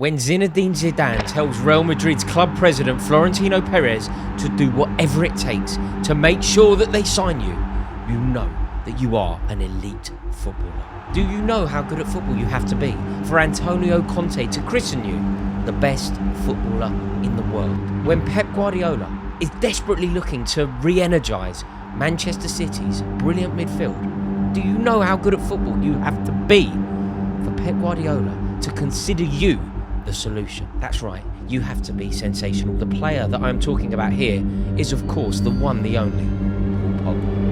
when Zinedine Zidane tells Real Madrid's club president Florentino Perez to do whatever it takes to make sure that they sign you, you know that you are an elite footballer. Do you know how good at football you have to be for Antonio Conte to christen you the best footballer in the world? When Pep Guardiola is desperately looking to re-energise Manchester City's brilliant midfield, do you know how good at football you have to be for Pep Guardiola to consider you the solution? That's right, you have to be sensational. The player that I'm talking about here is, of course, the one, the only, Paul Pogba.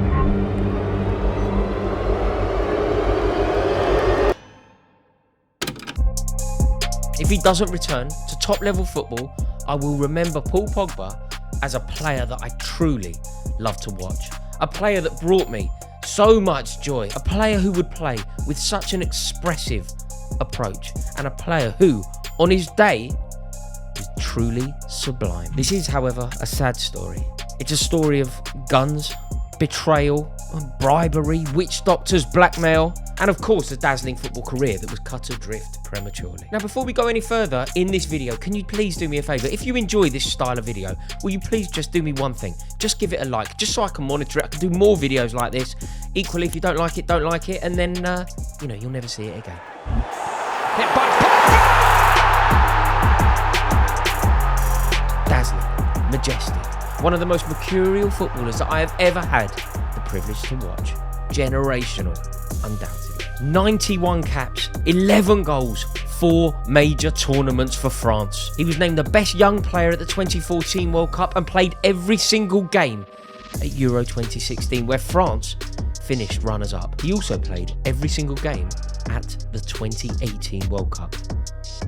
If he doesn't return to top-level football, I will remember Paul Pogba as a player that I truly love to watch. A player that brought me so much joy. A player who would play with such an expressive approach. And a player who, on his day, is truly sublime. This is, however, a sad story. It's a story of guns, betrayal, bribery, witch doctors, blackmail, and of course a dazzling football career that was cut adrift prematurely. Now, before we go any further in this video, can you please do me a favour? If you enjoy this style of video, will you please just do me one thing? Just give it a like, just so I can monitor it. I can do more videos like this. Equally, if you don't like it, and then, you'll never see it again. Hit by Pogba! Dazzling, majestic. One of the most mercurial footballers that I have ever had the privilege to watch. Generational, undoubtedly. 91 caps, 11 goals, 4 major tournaments for France. He was named the best young player at the 2014 World Cup and played every single game at Euro 2016, where France finished runners-up. He also played every single game at the 2018 World Cup,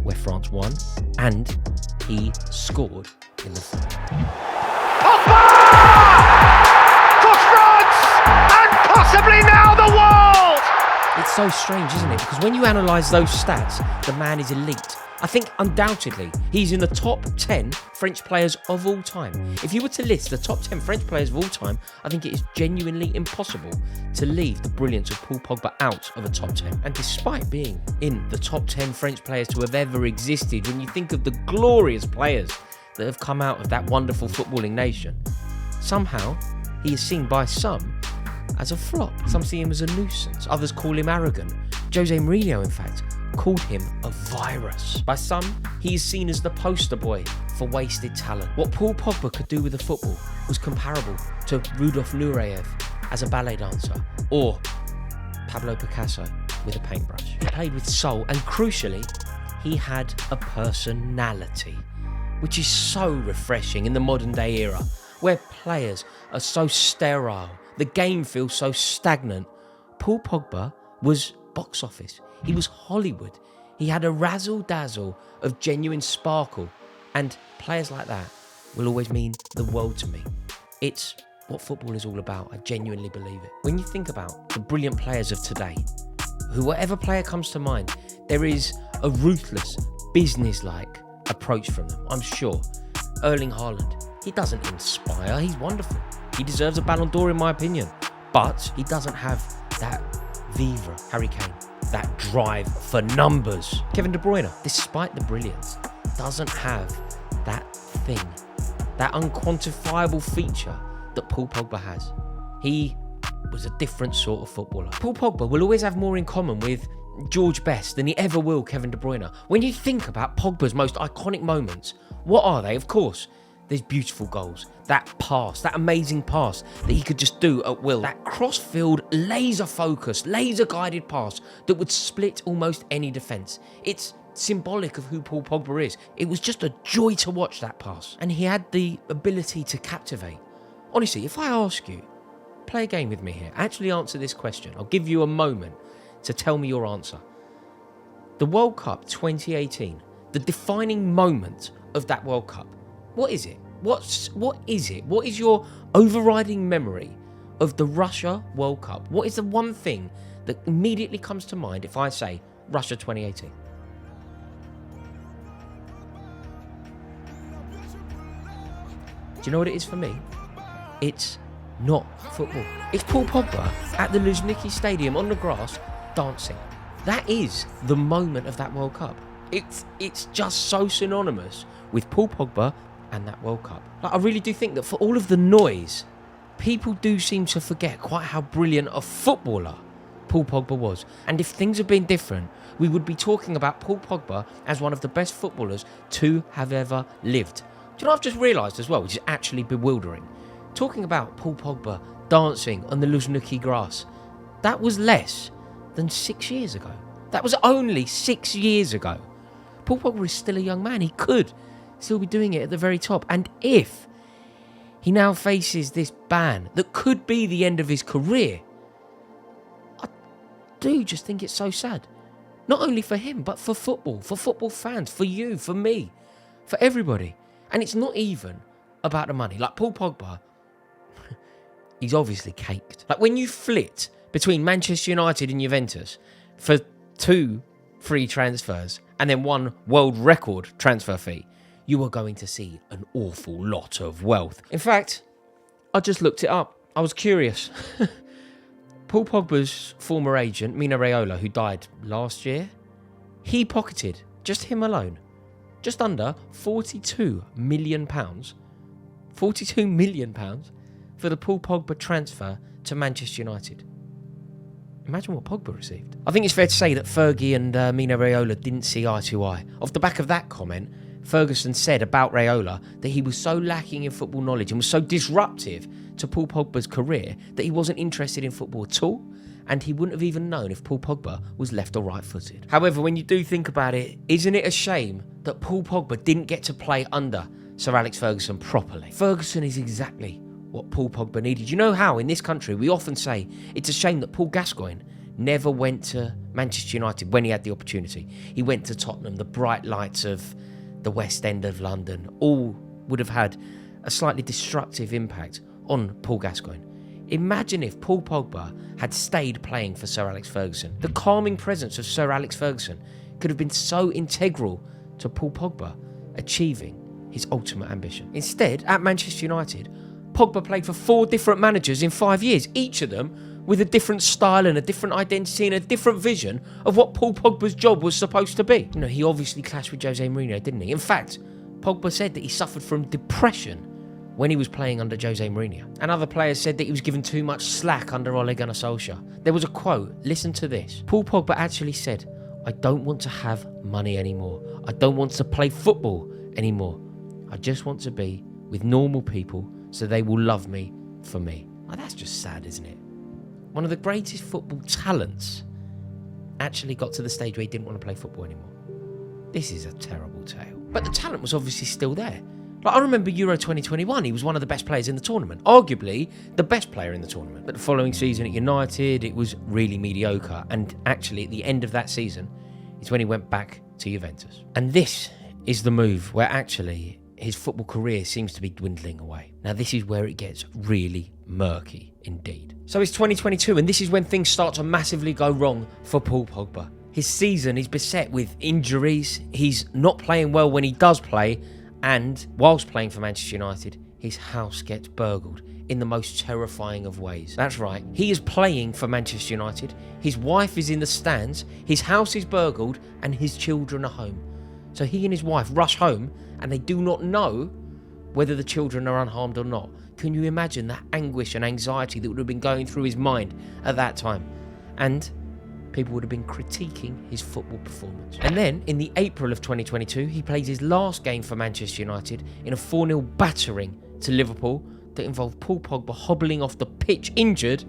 where France won, and he scored in the final. Pogba! For France! And possibly now the world! It's so strange, isn't it? Because when you analyse those stats, the man is elite. I think undoubtedly he's in the top 10 French players of all time. If you were to list the top 10 French players of all time, I think it is genuinely impossible to leave the brilliance of Paul Pogba out of a top 10. And despite being in the top 10 French players to have ever existed, when you think of the glorious players that have come out of that wonderful footballing nation, somehow he is seen by some as a flop. Some see him as a nuisance, others call him arrogant. Jose Mourinho, in fact, called him a virus. By some, he is seen as the poster boy for wasted talent. What Paul Pogba could do with the football was comparable to Rudolf Nureyev as a ballet dancer, or Pablo Picasso with a paintbrush. He played with soul, and crucially, he had a personality, which is so refreshing in the modern day era, where players are so sterile, the game feels so stagnant. Paul Pogba was box office. He was Hollywood. He had a razzle-dazzle of genuine sparkle, and players like that will always mean the world to me. It's what football is all about. I genuinely believe it. When you think about the brilliant players of today, whatever player comes to mind, there is a ruthless, business-like approach from them, I'm sure. Erling Haaland, he doesn't inspire. He's wonderful. He deserves a Ballon d'Or in my opinion, but he doesn't have that vivre. Harry Kane, that drive for numbers. Kevin De Bruyne, despite the brilliance, doesn't have that thing, that unquantifiable feature that Paul Pogba has. He was a different sort of footballer. Paul Pogba will always have more in common with George Best than he ever will Kevin De Bruyne. When you think about Pogba's most iconic moments, what are they? Of course, there's beautiful goals, that pass, that amazing pass that he could just do at will, that cross-field, laser-focused, laser-guided pass that would split almost any defence. It's symbolic of who Paul Pogba is. It was just a joy to watch that pass, and he had the ability to captivate. Honestly, if I ask you, play a game with me here, actually answer this question. I'll give you a moment to tell me your answer. The World Cup 2018, the defining moment of that World Cup, what is it? What is it? What is your overriding memory of the Russia World Cup? What is the one thing that immediately comes to mind if I say Russia 2018? Do you know what it is for me? It's not football. It's Paul Pogba at the Luzhniki Stadium on the grass dancing. That is the moment of that World Cup. It's just so synonymous with Paul Pogba and that World Cup. Like, I really do think that for all of the noise, people do seem to forget quite how brilliant a footballer Paul Pogba was. And if things had been different, we would be talking about Paul Pogba as one of the best footballers to have ever lived. Do you know what I've just realised as well, which is actually bewildering? Talking about Paul Pogba dancing on the Luzhniki grass, that was less than 6 years ago. That was only 6 years ago. Paul Pogba is still a young man. He could still be doing it at the very top. And if he now faces this ban that could be the end of his career, I do just think it's so sad. Not only for him, but for football fans, for you, for me, for everybody. And it's not even about the money. Like, Paul Pogba, he's obviously caked. Like, when you flit between Manchester United and Juventus for 2 free transfers and then 1 world record transfer fee, you are going to see an awful lot of wealth. In fact, I just looked it up. I was curious. Paul Pogba's former agent, Mino Raiola, who died last year, he pocketed, just him alone, just under £42 million. £42 million for the Paul Pogba transfer to Manchester United. Imagine what Pogba received. I think it's fair to say that Fergie and Mino Raiola didn't see eye to eye. Off the back of that comment, Ferguson said about Raiola that he was so lacking in football knowledge and was so disruptive to Paul Pogba's career that he wasn't interested in football at all, and he wouldn't have even known if Paul Pogba was left or right-footed. However, when you do think about it, isn't it a shame that Paul Pogba didn't get to play under Sir Alex Ferguson properly? Ferguson is exactly what Paul Pogba needed. You know how in this country we often say it's a shame that Paul Gascoigne never went to Manchester United when he had the opportunity. He went to Tottenham, the bright lights of the West End of London, all would have had a slightly destructive impact on Paul Gascoigne. Imagine if Paul Pogba had stayed playing for Sir Alex Ferguson. The calming presence of Sir Alex Ferguson could have been so integral to Paul Pogba achieving his ultimate ambition. Instead, at Manchester United, Pogba played for 4 different managers in 5 years, each of them with a different style and a different identity and a different vision of what Paul Pogba's job was supposed to be. You know, he obviously clashed with Jose Mourinho, didn't he? In fact, Pogba said that he suffered from depression when he was playing under Jose Mourinho. And other players said that he was given too much slack under Ole Gunnar Solskjaer. There was a quote, listen to this. Paul Pogba actually said, "I don't want to have money anymore. I don't want to play football anymore. I just want to be with normal people so they will love me for me." Well, that's just sad, isn't it? One of the greatest football talents actually got to the stage where he didn't want to play football anymore. This is a terrible tale. But the talent was obviously still there. Like, I remember Euro 2021, he was one of the best players in the tournament. Arguably, the best player in the tournament. But the following season at United, it was really mediocre. And actually, at the end of that season, is when he went back to Juventus. And this is the move where actually his football career seems to be dwindling away. Now, this is where it gets really murky indeed. So it's 2022, and this is when things start to massively go wrong for Paul Pogba. His season is beset with injuries. He's not playing well when he does play, and whilst playing for Manchester United, his house gets burgled in the most terrifying of ways. That's right, he is playing for Manchester United, his wife is in the stands, his house is burgled, and his children are home. So he and his wife rush home, and they do not know whether the children are unharmed or not. Can you imagine that anguish and anxiety that would have been going through his mind at that time? And people would have been critiquing his football performance. And then, in the April of 2022, he plays his last game for Manchester United in a 4-0 battering to Liverpool that involved Paul Pogba hobbling off the pitch injured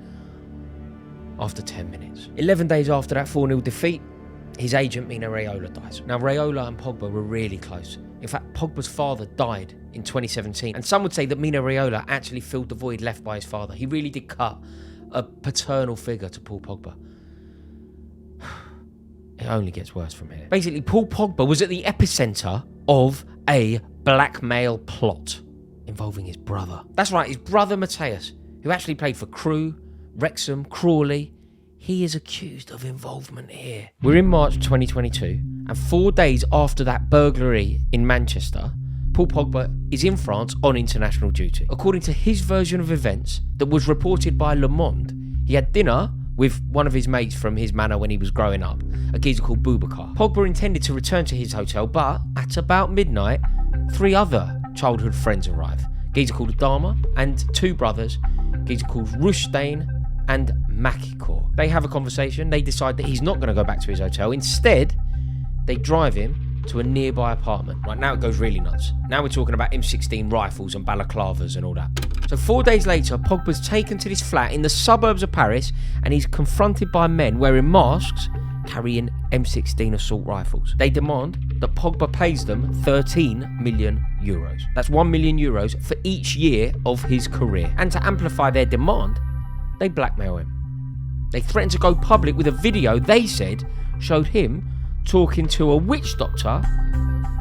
after 10 minutes. 11 days after that 4-0 defeat, his agent Mino Raiola dies. Now, Raiola and Pogba were really close. In fact, Pogba's father died in 2017, and some would say that Mino Raiola actually filled the void left by his father. He really did cut a paternal figure to Paul Pogba. It only gets worse from here. Basically, Paul Pogba was at the epicenter of a blackmail plot involving his brother. That's right, his brother Mateus, who actually played for Crewe, Wrexham, Crawley. He is accused of involvement here. We're in March 2022, and 4 days after that burglary in Manchester, Paul Pogba is in France on international duty. According to his version of events that was reported by Le Monde, he had dinner with one of his mates from his manor when he was growing up, a geezer called Boubacar. Pogba intended to return to his hotel, but at about midnight, 3 other childhood friends arrive. A geezer called Adama and 2 brothers, a geezer called Rushdane and Makikor. They have a conversation. They decide that he's not going to go back to his hotel. Instead, they drive him to a nearby apartment. Right, now it goes really nuts. Now we're talking about M16 rifles and balaclavas and all that. So 4 days later, Pogba's taken to this flat in the suburbs of Paris and he's confronted by men wearing masks carrying M16 assault rifles. They demand that Pogba pays them 13 million euros. That's 1 million euros for each year of his career. And to amplify their demand, they blackmail him. They threatened to go public with a video they said showed him talking to a witch doctor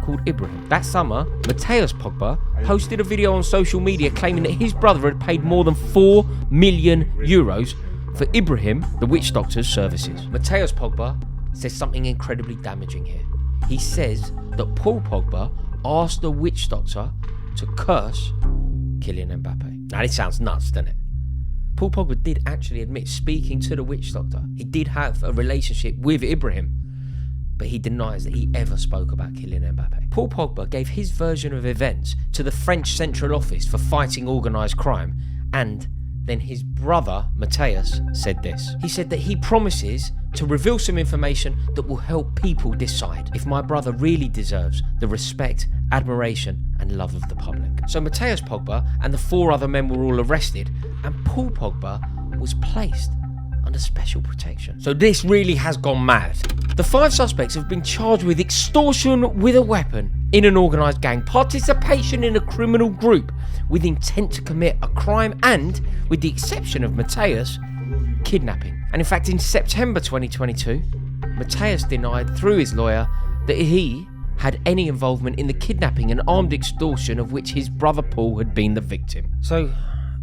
called Ibrahim. That summer, Mateusz Pogba posted a video on social media claiming that his brother had paid more than 4 million euros for Ibrahim, the witch doctor's services. Mateusz Pogba says something incredibly damaging here. He says that Paul Pogba asked the witch doctor to curse Kylian Mbappe. Now this sounds nuts, doesn't it? Paul Pogba did actually admit speaking to the witch doctor. He did have a relationship with Ibrahim, but he denies that he ever spoke about Kylian Mbappe. Paul Pogba gave his version of events to the French Central Office for fighting organised crime, and then his brother, Mateusz, said this. He said that he promises to reveal some information that will help people decide if my brother really deserves the respect, admiration and love of the public. So Mateusz Pogba and the 4 other men were all arrested, and Paul Pogba was placed under special protection. So this really has gone mad. The 5 suspects have been charged with extortion with a weapon in an organised gang, participation in a criminal group with intent to commit a crime, and, with the exception of Mateusz, kidnapping. And in fact, in September 2022, Mateusz denied through his lawyer that he had any involvement in the kidnapping and armed extortion of which his brother Paul had been the victim. So,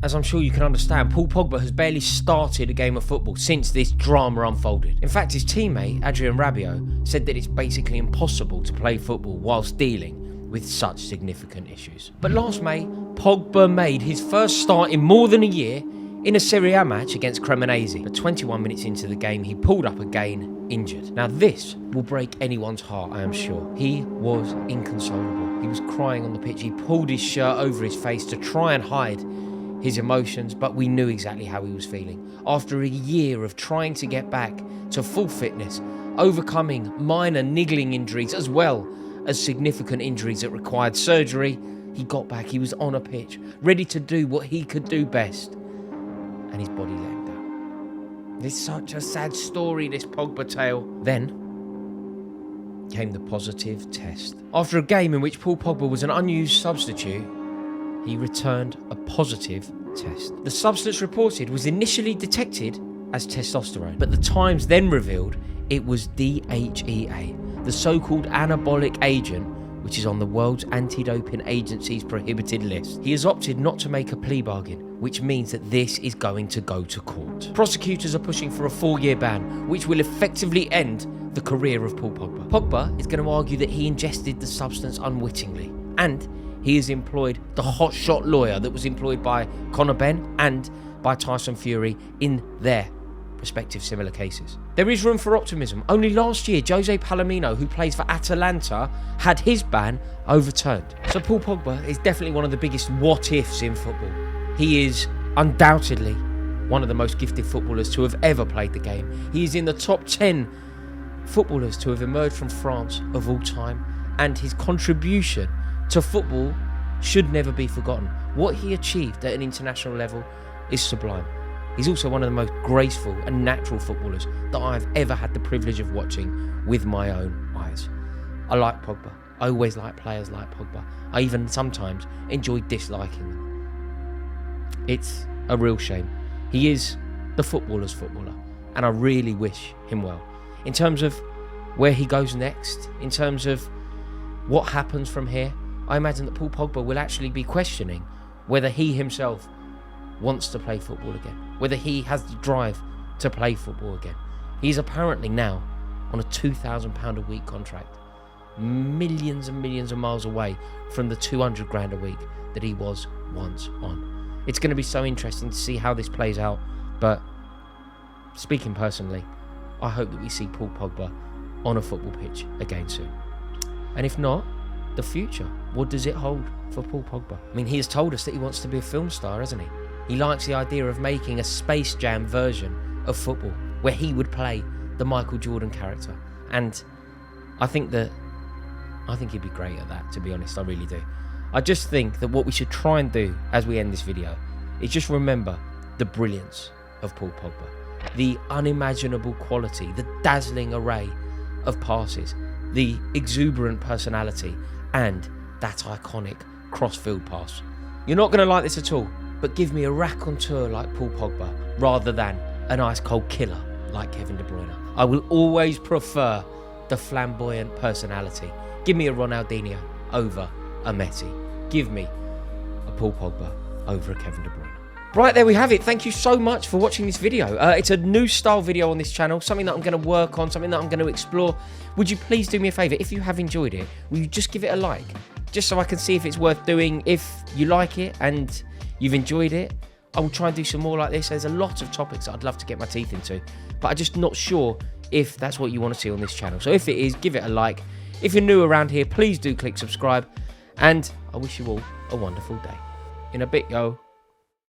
as I'm sure you can understand, Paul Pogba has barely started a game of football since this drama unfolded. In fact, his teammate, Adrien Rabiot, said that it's basically impossible to play football whilst dealing with such significant issues. But last May, Pogba made his first start in more than a year in a Serie A match against Cremonese. But 21 minutes into the game, he pulled up again, injured. Now this will break anyone's heart, I am sure. He was inconsolable. He was crying on the pitch. He pulled his shirt over his face to try and hide his emotions, but we knew exactly how he was feeling. After a year of trying to get back to full fitness, overcoming minor niggling injuries as well as significant injuries that required surgery, he got back. He was on a pitch, ready to do what he could do best, and his body let him down. This is such a sad story, this Pogba tale. Then came the positive test. After a game in which Paul Pogba was an unused substitute, he returned a positive test. The substance reported was initially detected as testosterone, but the Times then revealed it was DHEA, the so-called anabolic agent, which is on the world's anti-doping agency's prohibited list. He has opted not to make a plea bargain, which means that this is going to go to court. Prosecutors are pushing for a 4-year ban, which will effectively end the career of Paul Pogba. Pogba is going to argue that he ingested the substance unwittingly, and he has employed the hotshot lawyer that was employed by Conor Benn and by Tyson Fury in their respective similar cases. There is room for optimism. Only last year, Jose Palomino, who plays for Atalanta, had his ban overturned. So Paul Pogba is definitely one of the biggest what-ifs in football. He is undoubtedly one of the most gifted footballers to have ever played the game. He is in the top 10 footballers to have emerged from France of all time, and his contribution to football should never be forgotten. What he achieved at an international level is sublime. He's also one of the most graceful and natural footballers that I've ever had the privilege of watching with my own eyes. I like Pogba. I always like players like Pogba. I even sometimes enjoy disliking them. It's a real shame. He is the footballer's footballer, and I really wish him well. In terms of where he goes next, in terms of what happens from here, I imagine that Paul Pogba will actually be questioning whether he himself wants to play football again, whether he has the drive to play football again. He's apparently now on a £2,000 a week contract, millions and millions of miles away from the 200 grand a week that he was once on. It's going to be so interesting to see how this plays out, but speaking personally, I hope that we see Paul Pogba on a football pitch again soon. And if not, the future, what does it hold for Paul Pogba? I mean, he has told us that he wants to be a film star, hasn't he? He likes the idea of making a Space Jam version of football where he would play the Michael Jordan character. And I think he'd be great at that, to be honest. I really do. I just think that what we should try and do as we end this video is just remember the brilliance of Paul Pogba, the unimaginable quality, the dazzling array of passes, the exuberant personality, and that iconic cross-field pass. You're not going to like this at all, but give me a raconteur like Paul Pogba rather than an ice-cold killer like Kevin De Bruyne. I will always prefer the flamboyant personality. Give me a Ronaldinho over a Messi. Give me a Paul Pogba over a Kevin De Bruyne. Right, there we have it. Thank you so much for watching this video. It's a new style video on this channel, something that I'm going to work on, something that I'm going to explore. Would you please do me a favour? If you have enjoyed it, will you just give it a like? Just so I can see if it's worth doing. If you like it and you've enjoyed it, I will try and do some more like this. There's a lot of topics that I'd love to get my teeth into, but I'm just not sure if that's what you want to see on this channel. So if it is, give it a like. If you're new around here, please do click subscribe. And I wish you all a wonderful day. In a bit, yo.